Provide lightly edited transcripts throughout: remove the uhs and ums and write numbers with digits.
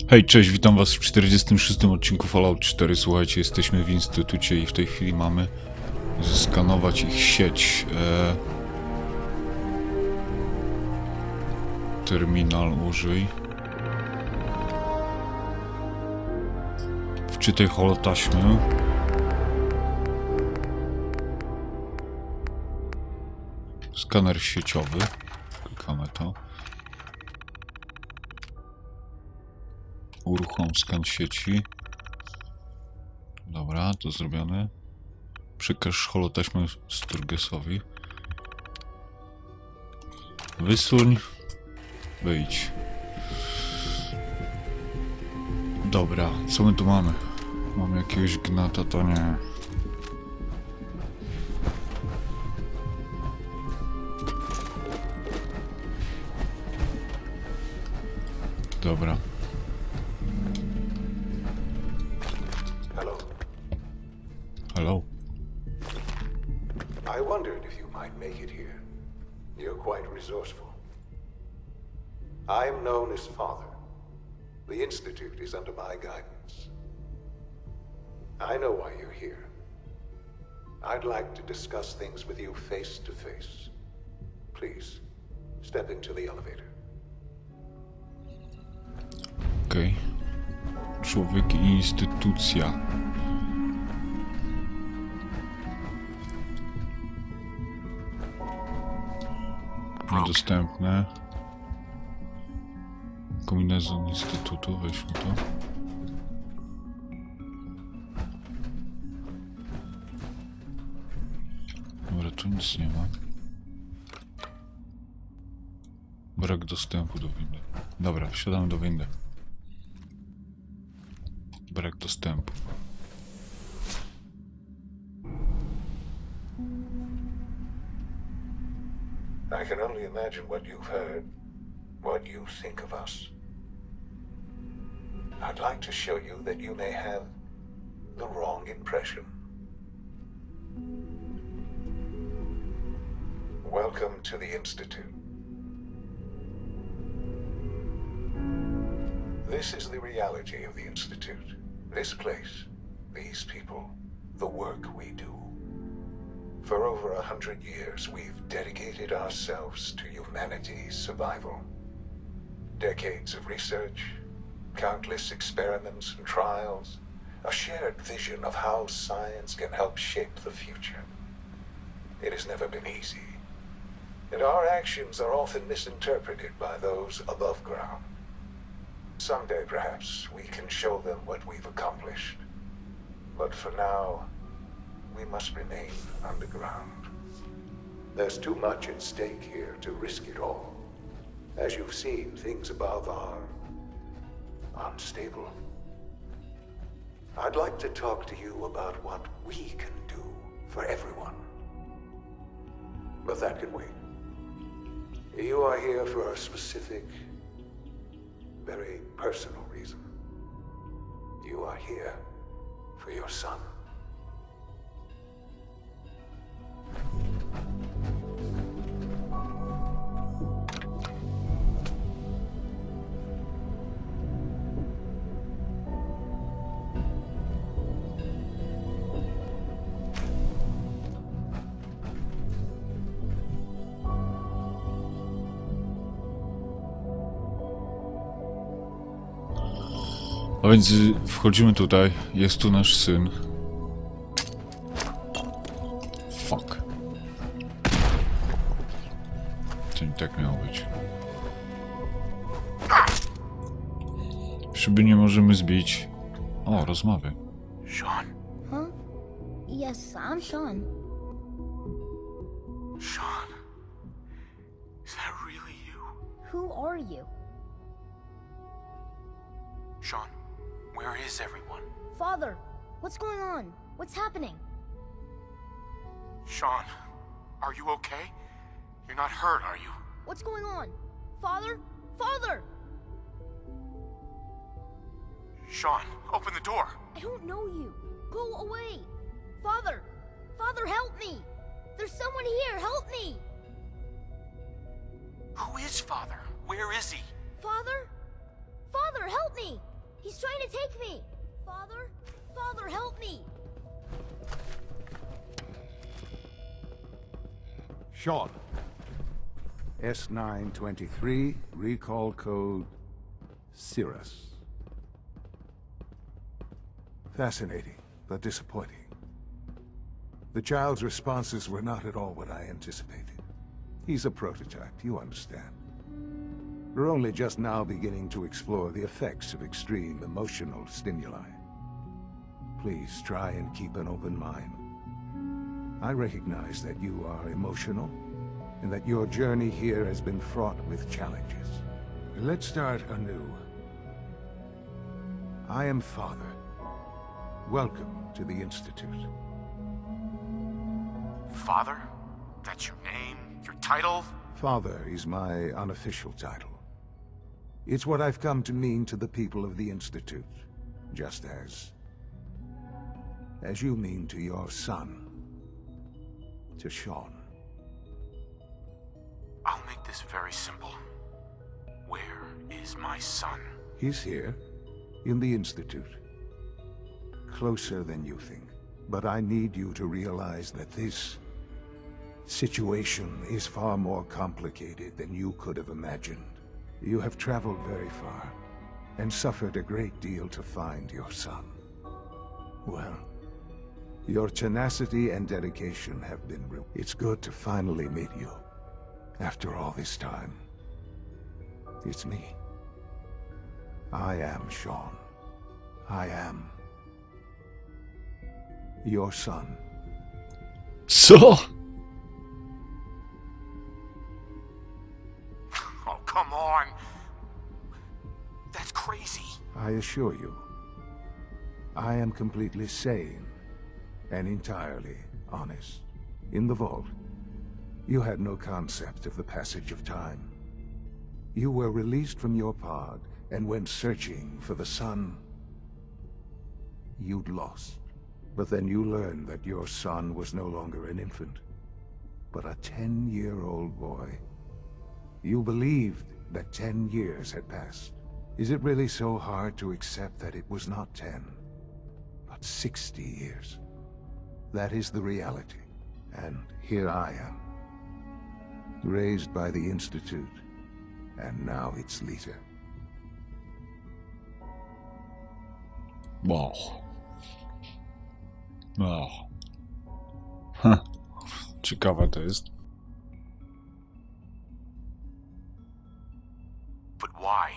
Hej, cześć, witam was w 46. odcinku Fallout 4. Słuchajcie, jesteśmy w instytucie i w tej chwili mamy zeskanować ich sieć. Terminal użyj. Wczytaj holotaśmę. Skaner sieciowy. Klikamy to. Uruchom skan sieci. Dobra, to zrobione. Przekaż holotaśmę Sturgesowi. Wysuń. Wyjdź. Dobra, co my tu mamy? Mamy jakiegoś gnata, to nie. Dobra. Hello. I wondered if you might make it here. You're quite resourceful. I'm known as Father. The Institute is under my guidance. I know why you're here. I'd like to discuss things with you face to face. Please, step into the elevator. Okej. Człowiek i instytucja. Niedostępne. Kombinezon instytutu, weźmy to. Dobra, tu nic nie ma. Brak dostępu do windy. Dobra, wsiadamy do windy. Brak dostępu. I can only imagine what you've heard, what you think of us. I'd like to show you that you may have the wrong impression. Welcome to the Institute. This is the reality of the Institute. This place, these people, the work we do. For over 100 years, we've dedicated ourselves to humanity's survival. Decades of research, countless experiments and trials, a shared vision of how science can help shape the future. It has never been easy, and our actions are often misinterpreted by those above ground. Someday, perhaps, we can show them what we've accomplished. But for now, we must remain underground. There's too much at stake here to risk it all. As you've seen, things above are unstable. I'd like to talk to you about what we can do for everyone. But that can wait. You are here for a specific, very personal reason. You are here for your son. A więc wchodzimy tutaj, jest tu nasz syn. Fuck. To nie tak miało być. Szyby nie możemy zbić. O, rozmawiaj. Sean? Huh? Yes, I'm Sean. Sean? Is that really you? Who are you? Sean, where is everyone? Father, what's going on? What's happening? Sean, are you okay? You're not hurt, are you? What's going on? Father? Father! Sean, open the door. I don't know you. Go away. Father! Father, help me! There's someone here, help me! Who is Father? Where is he? Father? Father, help me! He's trying to take me! Father? Father, help me! Sean. S923, recall code Cirrus. Fascinating, but disappointing. The child's responses were not at all what I anticipated. He's a prototype, you understand. We're only just now beginning to explore the effects of extreme emotional stimuli. Please try and keep an open mind. I recognize that you are emotional, and that your journey here has been fraught with challenges. Let's start anew. I am Father. Welcome to the Institute. Father? That's your name? Your title? Father is my unofficial title. It's what I've come to mean to the people of the Institute, just as you mean to your son, to Sean. I'll make this very simple. Where is my son? He's here, in the Institute. Closer than you think. But I need you to realize that this situation is far more complicated than you could have imagined. You have traveled very far, and suffered a great deal to find your son. Well, your tenacity and dedication have been real. It's good to finally meet you. After all this time, it's me. I am Sean. I am your son. Co? Oh, come on. That's crazy. I assure you, I am completely sane and entirely honest. In the vault, you had no concept of the passage of time. You were released from your pod and went searching for the son you'd lost. But then you learned that your son was no longer an infant, but a 10-year-old boy. You believed that 10 years had passed. Is it really so hard to accept that it was not 10, but 60 years? That is the reality. And here I am, raised by the Institute, and now its leader. Wow. Wow. Huh. Ciekawe to jest. But why?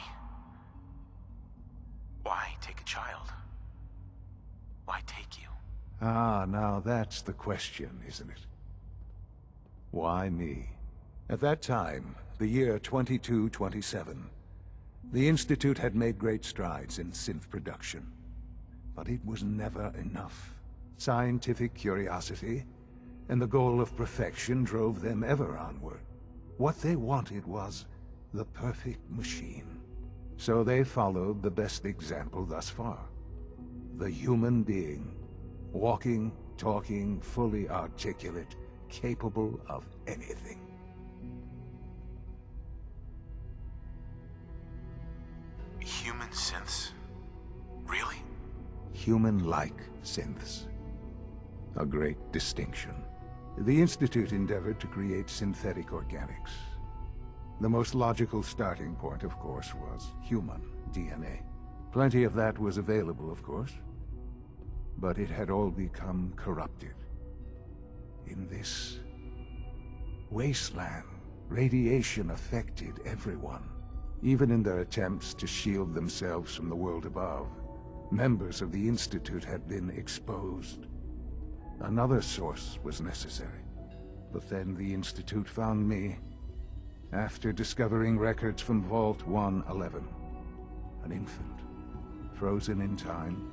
Why take a child? Why take you? Ah, now that's the question, isn't it? Why me? At that time, the year 2227, the Institute had made great strides in synth production. But it was never enough. Scientific curiosity and the goal of perfection drove them ever onward. What they wanted was the perfect machine. So they followed the best example thus far. The human being. Walking, talking, fully articulate, capable of anything. Human synths? Really? Human-like synths. A great distinction. The Institute endeavored to create synthetic organics. The most logical starting point, of course, was human DNA. Plenty of that was available, of course. But it had all become corrupted. In this wasteland, radiation affected everyone. Even in their attempts to shield themselves from the world above, members of the Institute had been exposed. Another source was necessary. But then the Institute found me, after discovering records from Vault 111. An infant, frozen in time,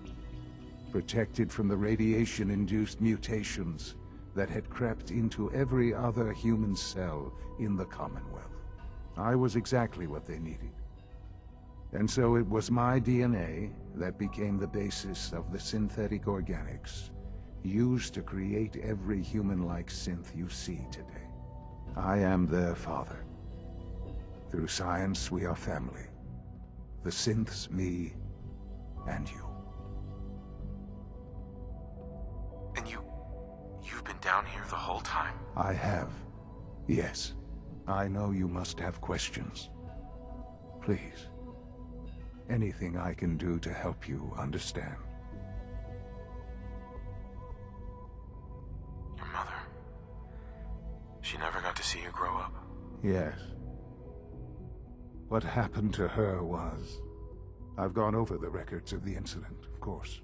protected from the radiation-induced mutations that had crept into every other human cell in the Commonwealth. I was exactly what they needed. And so it was my DNA that became the basis of the synthetic organics used to create every human-like synth you see today. I am their father. Through science, we are family. The synths, me, and you. And you've been down here the whole time? I have. Yes. I know you must have questions. Please. Anything I can do to help you understand. Your mother. She never got to see you grow up. Yes. What happened to her was... I've gone over the records of the incident, of course.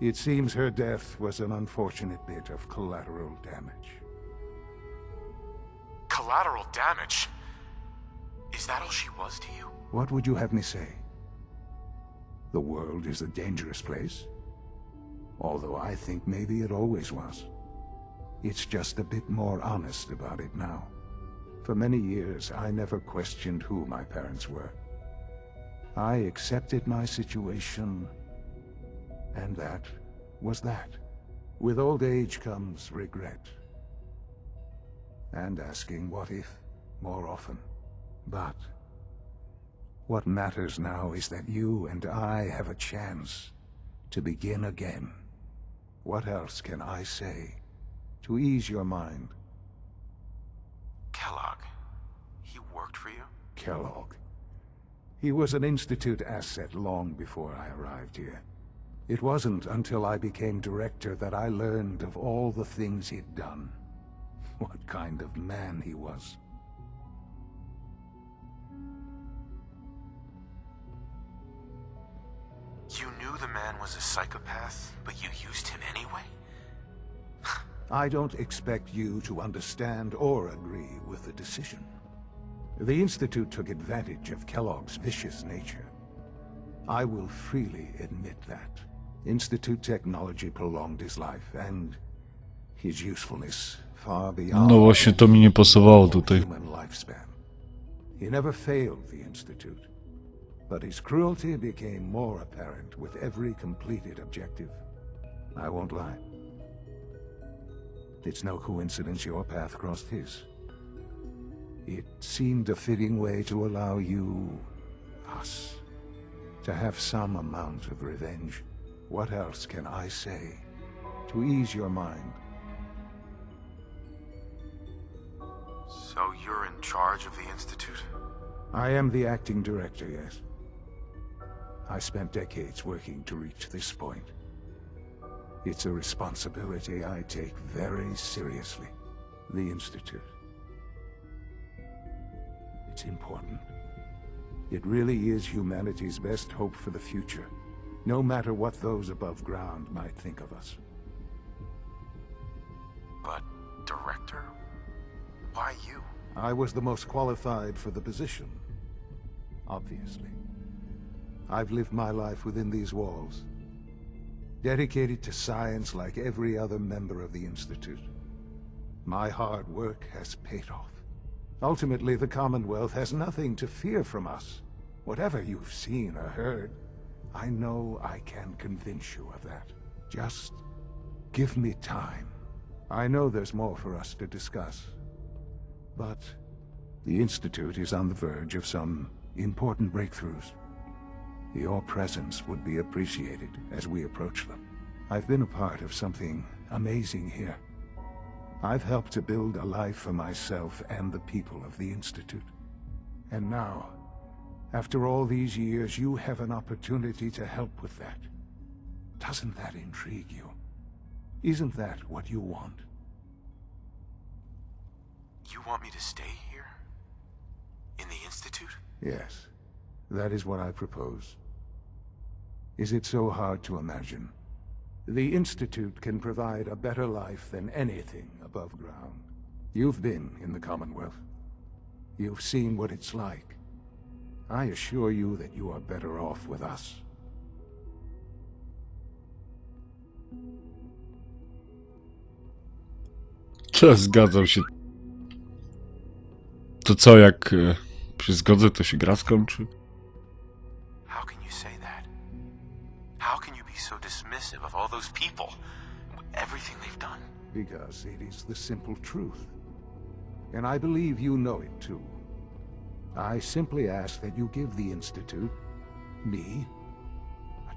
It seems her death was an unfortunate bit of collateral damage. Collateral damage? Is that all she was to you? What would you have me say? The world is a dangerous place. Although I think maybe it always was. It's just a bit more honest about it now. For many years, I never questioned who my parents were. I accepted my situation, and that was that. With old age comes regret. And asking what if more often. But what matters now is that you and I have a chance to begin again. What else can I say to ease your mind? Kellogg. He worked for you? Kellogg. He was an Institute asset long before I arrived here. It wasn't until I became director that I learned of all the things he'd done. What kind of man he was. You knew the man was a psychopath, but you used him anyway? I don't expect you to understand or agree with the decision. The Institute took advantage of Kellogg's vicious nature. I will freely admit that. Institute technology prolonged his life, and his usefulness far beyond No właśnie to mi nie pasowało tutaj. human lifespan. He never failed the Institute, but his cruelty became more apparent with every completed objective. I won't lie. It's no coincidence your path crossed his. It seemed a fitting way to allow you, us, to have some amount of revenge. What else can I say to ease your mind? So you're in charge of the Institute? I am the acting director, yes. I spent decades working to reach this point. It's a responsibility I take very seriously. The Institute. It's important. It really is humanity's best hope for the future, no matter what those above ground might think of us. But, director? Why you? I was the most qualified for the position, obviously. I've lived my life within these walls, dedicated to science like every other member of the Institute. My hard work has paid off. Ultimately, the Commonwealth has nothing to fear from us. Whatever you've seen or heard, I know I can convince you of that. Just give me time. I know there's more for us to discuss. But the Institute is on the verge of some important breakthroughs. Your presence would be appreciated as we approach them. I've been a part of something amazing here. I've helped to build a life for myself and the people of the Institute. And now, after all these years, you have an opportunity to help with that. Doesn't that intrigue you? Isn't that what you want? You want me to stay here? In the Institute? Yes, that is what I propose. Is it so hard to imagine? The Institute can provide a better life than anything above ground. You've been in the Commonwealth. You've seen what it's like. I assure you that you are better off with us. Zgadzam się. To co, jak się zgodzę, to się gra skończy? How can you say that? How can you be so dismissive of all those people? Everything they've done? Because it is the simple truth. And I believe you know it too. I simply ask that you give the Institute, me,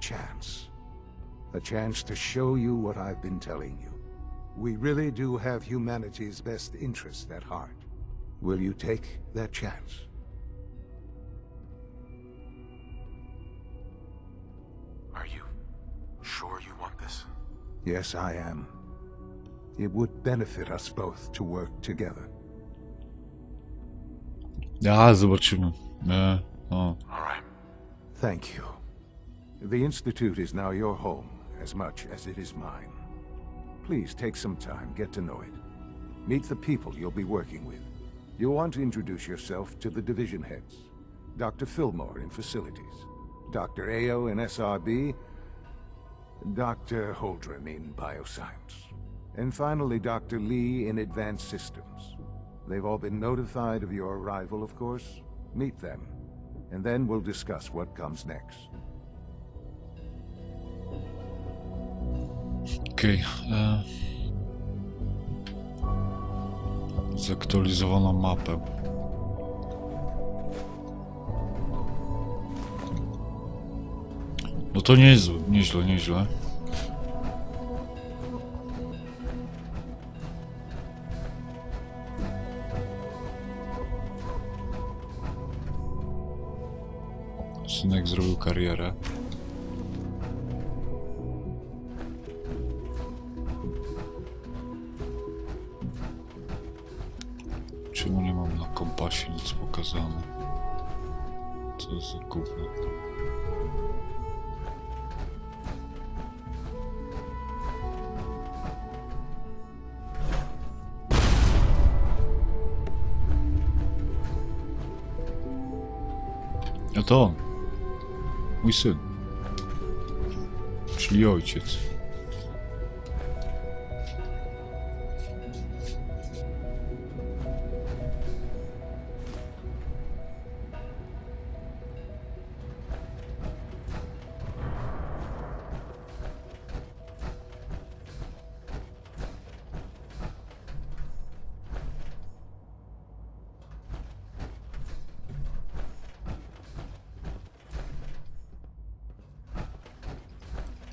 chance. A chance to show you what I've been telling you. We really do have humanity's best interest at heart. Will you take that chance? Are you sure you want this? Yes, I am. It would benefit us both to work together. Ja, zobaczymy. Nie, no. All right. Thank you. The Institute is now your home, as much as it is mine. Please take some time, get to know it. Meet the people you'll be working with. You'll want to introduce yourself to the division heads. Dr. Fillmore in Facilities, Dr. Ao in SRB, Dr. Holdren in Bioscience, and finally Dr. Lee in Advanced Systems. They've all been notified of your arrival, of course. Meet them, and then we'll discuss what comes next. Okej. Zaktualizowano mapę. No to nieźle, nieźle. Synek zrobił karierę. Czemu nie mam na kompasie nic pokazane? Co za gówno. A to on. Mój syn. Czyli ojciec.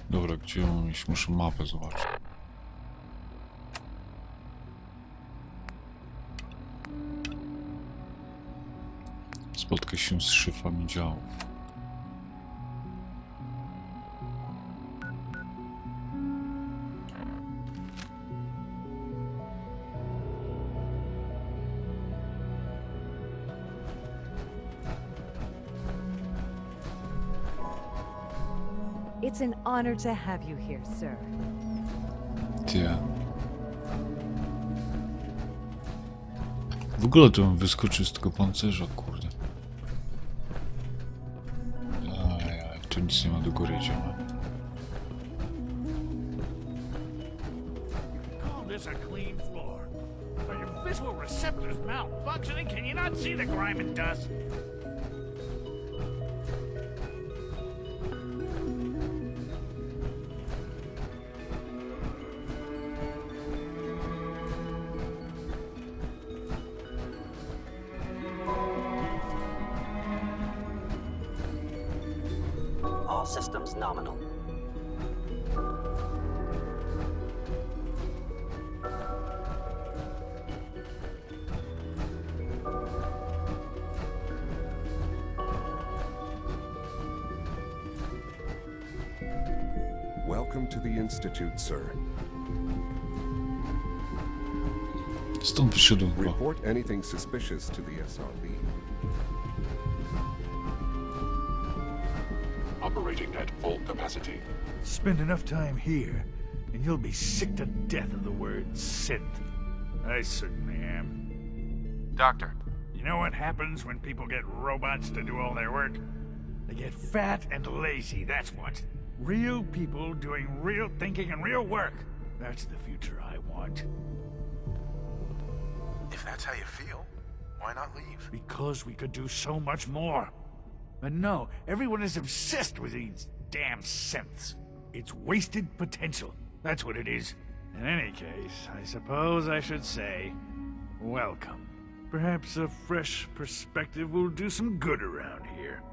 Dobra, gdzie mam iść? Muszę mapę zobaczyć. Spotkaj się z szefami działów. It's an honor to have you here, sir. Ty. W ogóle to bym wyskoczył z tego pancerza, kurde. Ajaj, tu nic nie ma, do góry idziemy. Call this a clean floor. Are your visual receptors malfunctioning? Can you not see the grime and dust? All systems nominal. Welcome to the Institute, sir. Stąd wyszedłem chyba. Report anything suspicious to the SRB. Operating at full capacity. Spend enough time here, and you'll be sick to death of the word synth. I certainly am. Doctor, You know what happens when people get robots to do all their work? They get fat and lazy, that's what. Real people doing real thinking and real work. That's the future I want. if that's how you feel, why not leave? Because we could do so much more. But no, everyone is obsessed with these damn synths. It's wasted potential. That's what it is. In any case, I suppose I should say, welcome. Perhaps a fresh perspective will do some good around here.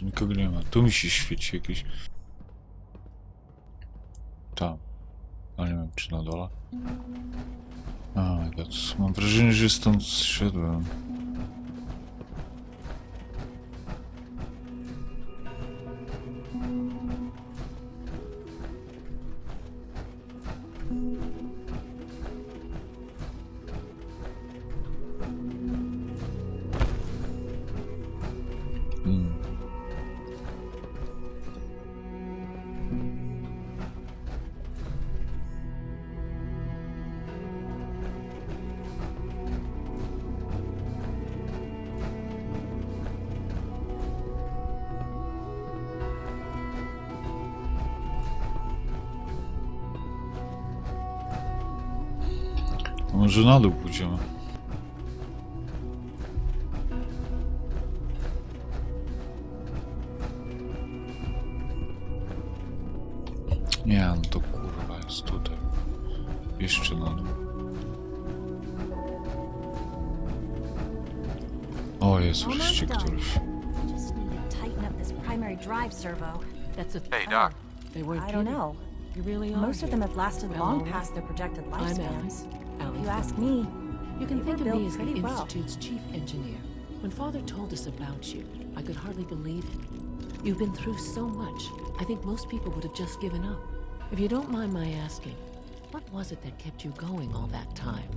tu nikogo nie ma. Tu mi się świeci jakieś... Tam. Ale nie wiem, czy na dole. Mam wrażenie, że stąd zszedłem. Może na dół pójdziemy. Nie, no to kurwa jest tutaj. Jeszcze na dół. O, jest wreszcie któryś. Just need to tighten up this primary drive servo. That's a Hey, Doc. They weren't I don't kidding. know. You really are. Most of them have lasted Well, long all past their projected I'm lifespans. Alex. If you ask me, You can they think were of me built as the pretty well. Institute's chief engineer. When Father told us about you, I could hardly believe it. You've been through so much, I think most people would have just given up. If you don't mind my asking, what was it that kept you going all that time?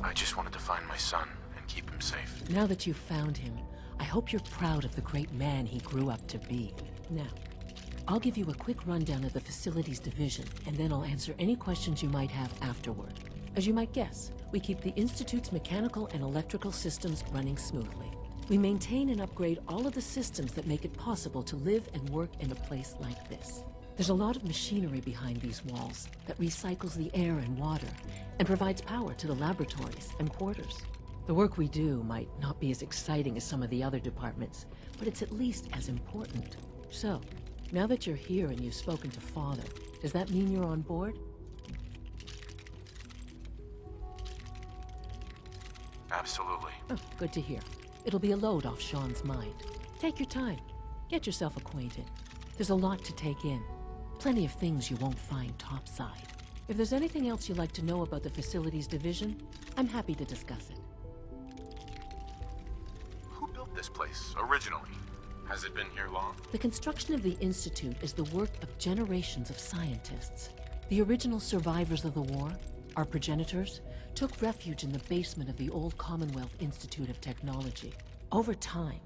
I just wanted to find my son and keep him safe. Now that you've found him, I hope you're proud of the great man he grew up to be. Now, I'll give you a quick rundown of the facilities division, and then I'll answer any questions you might have afterward. As you might guess, we keep the Institute's mechanical and electrical systems running smoothly. We maintain and upgrade all of the systems that make it possible to live and work in a place like this. There's a lot of machinery behind these walls that recycles the air and water and provides power to the laboratories and quarters. The work we do might not be as exciting as some of the other departments, but it's at least as important. So, now that you're here and you've spoken to Father, does that mean you're on board? Absolutely. Oh, good to hear. It'll be a load off Sean's mind. Take your time. Get yourself acquainted. There's a lot to take in. Plenty of things you won't find topside. If there's anything else you'd like to know about the facilities division, I'm happy to discuss it. Who built this place originally? Has it been here long? The construction of the Institute is the work of generations of scientists. The original survivors of the war, our progenitors, took refuge in the basement of the old Commonwealth Institute of Technology. Over time,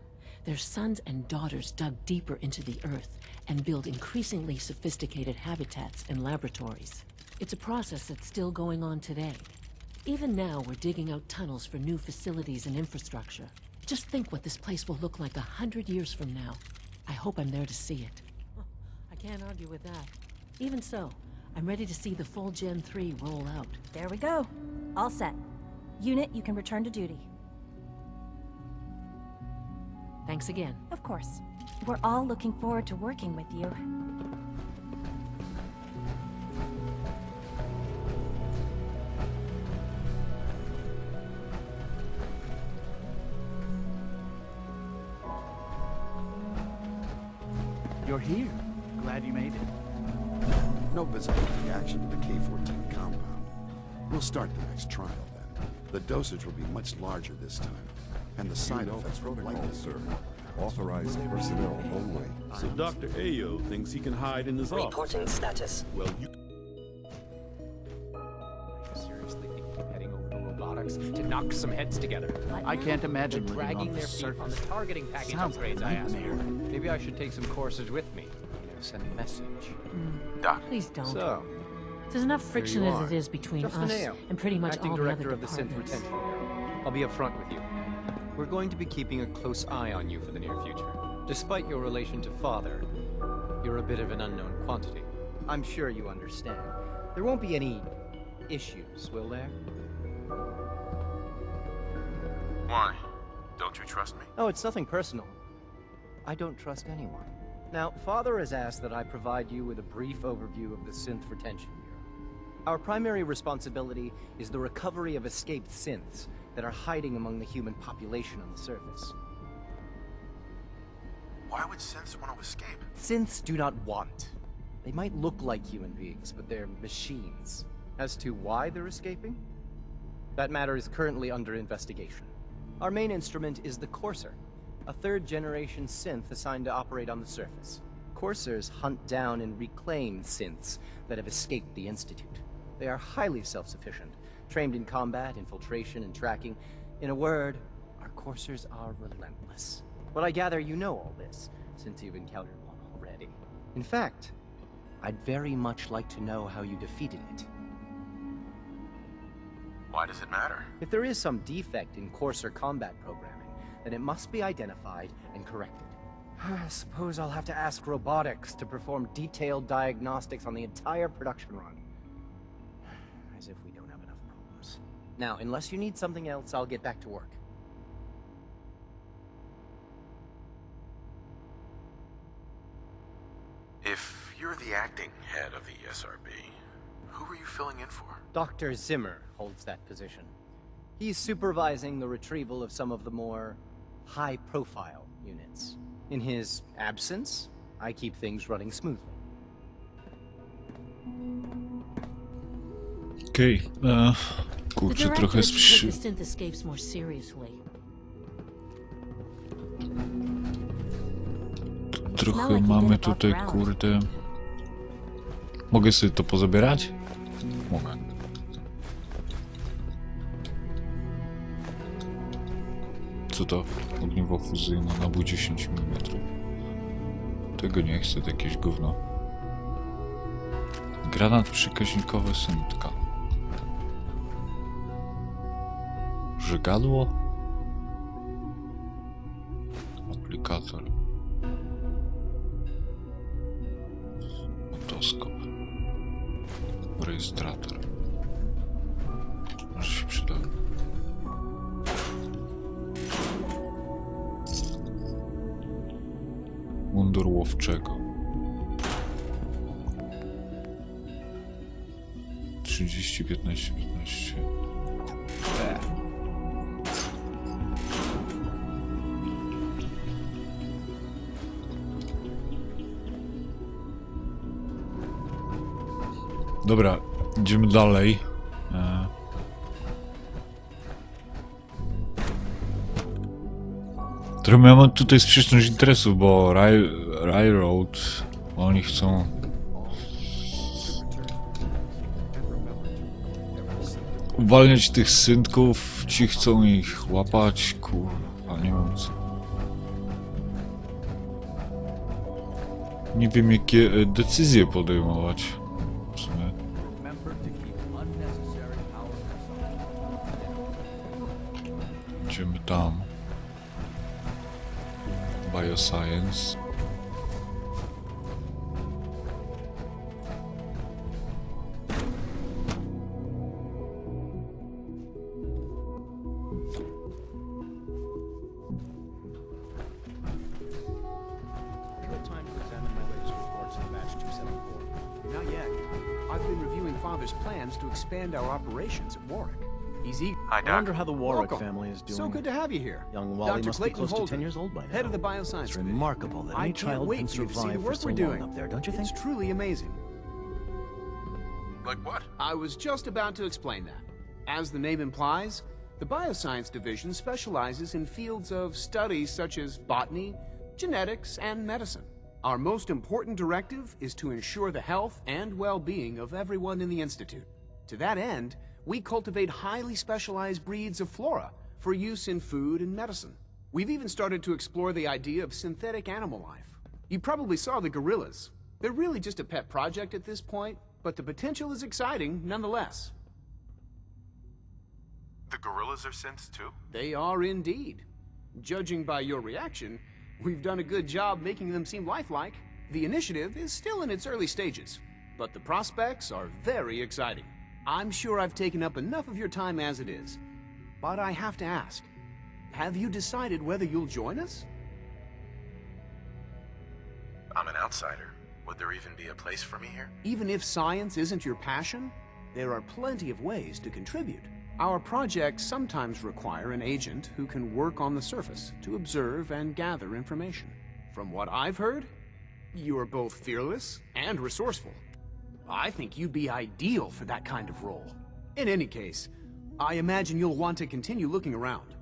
their sons and daughters dug deeper into the earth and built increasingly sophisticated habitats and laboratories. It's a process that's still going on today. Even now, we're digging out tunnels for new facilities and infrastructure. Just think what this place will look like 100 years from now. I hope I'm there to see it. I can't argue with that. Even so, I'm ready to see the full Gen 3 roll out. There we go. All set. Unit, you can return to duty. Thanks again. Of course. We're all looking forward to working with you. You're here. Glad you made it. No visible reaction to the K-14 compound. We'll start the next trial then. The dosage will be much larger this time, and the side effects will likely sir. Authorized personnel only. So Dr. Ayo thinks he can hide in his office. Reporting status. Well, you... Seriously think of heading over to robotics to knock some heads together? I can't imagine They're living dragging on their the feet on the surface. targeting package Sounds like upgrades a I asked nightmare. for. Maybe I should take some courses with me. Send a message. Doc. Please don't. So, There's enough friction you as are. it is between Justin us Ayo, and pretty much acting all the director other of the Synth departments. Retention Bureau. I'll be upfront with you. We're going to be keeping a close eye on you for the near future. Despite your relation to Father, you're a bit of an unknown quantity. I'm sure you understand. There won't be any issues, will there? Why? Don't you trust me? Oh, it's nothing personal. I don't trust anyone. Now, Father has asked that I provide you with a brief overview of the Synth Retention Bureau. Our primary responsibility is the recovery of escaped synths that are hiding among the human population on the surface. Why would synths want to escape? Synths do not want. They might look like human beings, but they're machines. As to why they're escaping? That matter is currently under investigation. Our main instrument is the Courser, a third-generation synth assigned to operate on the surface. Coursers hunt down and reclaim synths that have escaped the Institute. They are highly self-sufficient, trained in combat, infiltration, and tracking. In a word, our Coursers are relentless. But I gather you know all this, since you've encountered one already. In fact, I'd very much like to know how you defeated it. Why does it matter? If there is some defect in Courser combat programming, then it must be identified and corrected. I suppose I'll have to ask robotics to perform detailed diagnostics on the entire production run. As if we don't have enough problems. Now, unless you need something else, I'll get back to work. If you're the acting head of the SRB, who are you filling in for? Dr. Zimmer holds that position. He's supervising the retrieval of some of the more high-profile units. In his absence, I keep things running smoothly. Okej, kurczę, trochę take the synth escapes more seriously. Trochę mamy tutaj, kurde... Mogę sobie to pozabierać? Mogę. Co to? Ogniwo fuzyjne, nabój 10 mm. Tego nie chcę, to jakieś gówno. Granat przekaźnikowy syntka. Żygadło? Aplikator. Otoskop. Rejestrator. Może się przyda. Mundur łowczego. 30, 15, 15. Dobra, idziemy dalej. Trochę ja mam tutaj sprzeczność interesów, bo Railroad, oni chcą... uwalniać tych synków, ci chcą ich łapać, kurwa, nie wiem co. Nie wiem jakie decyzje podejmować. W sumie. Idziemy tam. Bioscience. Not yet. I've been reviewing Father's plans to expand our operations at Warwick. He's eager. Hi, Doc. I wonder how the Warwick Welcome. family is doing. So good to have you here. Young Wally Dr. must Clayton be close Holden, to 10 years old by now. head of the bioscience It's division. remarkable that I any can't child wait can for you to see the survive for work so we're doing. long up there, don't you think? It's truly amazing. Like what? I was just about to explain that. As the name implies, the Bioscience Division specializes in fields of studies such as botany, genetics, and medicine. Our most important directive is to ensure the health and well-being of everyone in the Institute. To that end, we cultivate highly specialized breeds of flora for use in food and medicine. We've even started to explore the idea of synthetic animal life. You probably saw the gorillas. They're really just a pet project at this point, but the potential is exciting nonetheless. The gorillas are synths too? They are indeed. Judging by your reaction, we've done a good job making them seem lifelike. The initiative is still in its early stages, but the prospects are very exciting. I'm sure I've taken up enough of your time as it is, but I have to ask, have you decided whether you'll join us? I'm an outsider. Would there even be a place for me here? Even if science isn't your passion, there are plenty of ways to contribute. Our projects sometimes require an agent who can work on the surface to observe and gather information. From what I've heard, you are both fearless and resourceful. I think you'd be ideal for that kind of role. In any case, I imagine you'll want to continue looking around.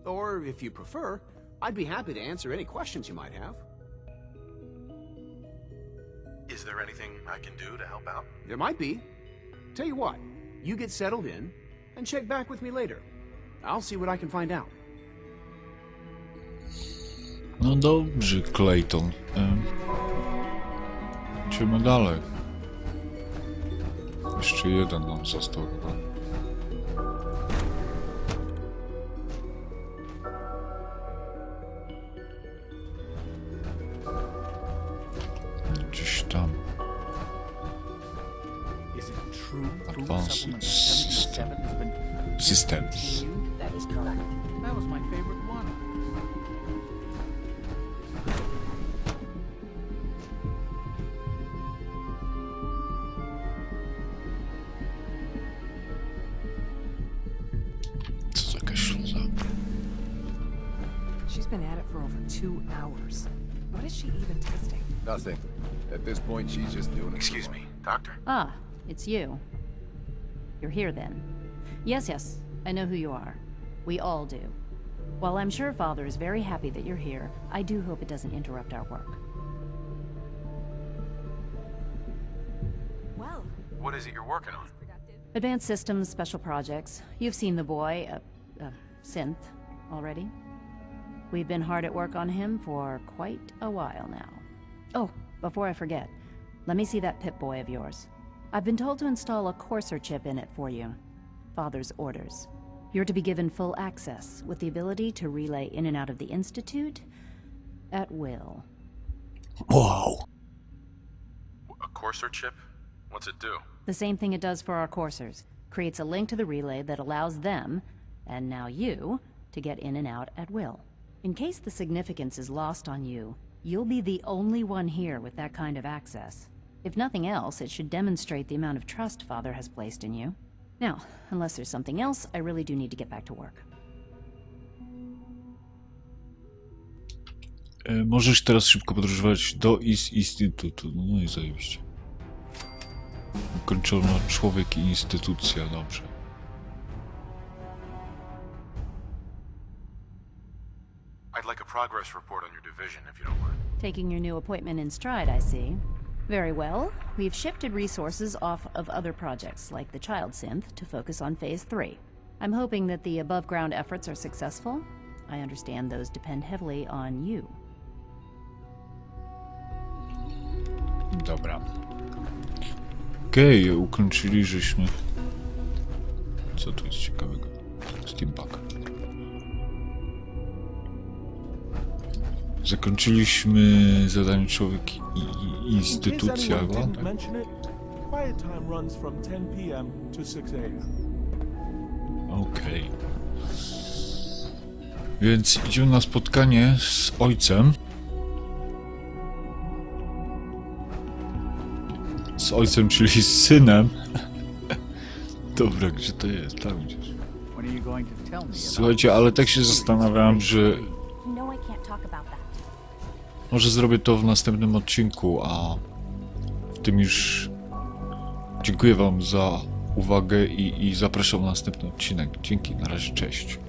Or, if you prefer, I'd be happy to answer any questions you might have. Is there anything I can do to help out? There might be. Tell you what, you get settled in, and check back with me later. I'll see what I can find out. No dobrze, Clayton. Idziemy dalej. Jeszcze jeden nam został chyba. Gdzieś tam. Advanced Systems. That is correct. That was my favorite one. Co za jakaś śluza? She's been at it for over 2 hours. What is she even testing? Nothing. At this point, she's just doing it. Excuse me, Doctor? Ah, it's you. You're here then. Yes, I know who you are. We all do. While I'm sure Father is very happy that you're here, I do hope it doesn't interrupt our work. Well, What is it you're working on? Advanced Systems Special Projects. You've seen the boy, Synth, already. We've been hard at work on him for quite a while now. Oh, before I forget, let me see that Pip-Boy of yours. I've been told to install a courser chip in it for you. Father's orders. You're to be given full access, with the ability to relay in and out of the Institute at will. Wow. A courser chip? What's it do? The same thing it does for our coursers. Creates a link to the relay that allows them, and now you, to get in and out at will. In case the significance is lost on you, you'll be the only one here with that kind of access. If nothing else, it should demonstrate the amount of trust Father has placed in you. Now, unless there's something else, I really do need to get back to work. Możesz teraz szybko podróżować do instytutu. No i zajebiście. Ukończono Człowiek i instytucja, dobrze. I'd like a progress report on your division, if you don't mind. Taking your new appointment in stride, I see. Very well. We've shifted resources off of other projects, like the Child Synth, to focus on Phase 3. I'm hoping that the above-ground efforts are successful. I understand those depend heavily on you. Dobra. Okej, ukończyli, żeśmy... Co tu jest ciekawego? Steampunk. Zakończyliśmy zadanie Człowiek i instytucja, chyba? Okej. Więc idziemy na spotkanie z ojcem. Z ojcem, czyli z synem. Dobra, gdzie to jest? Tam gdzieś. Słuchajcie, ale tak się zastanawiałem, że... Może zrobię to w następnym odcinku, a w tym już dziękuję wam za uwagę i zapraszam na następny odcinek. Dzięki, na razie, cześć.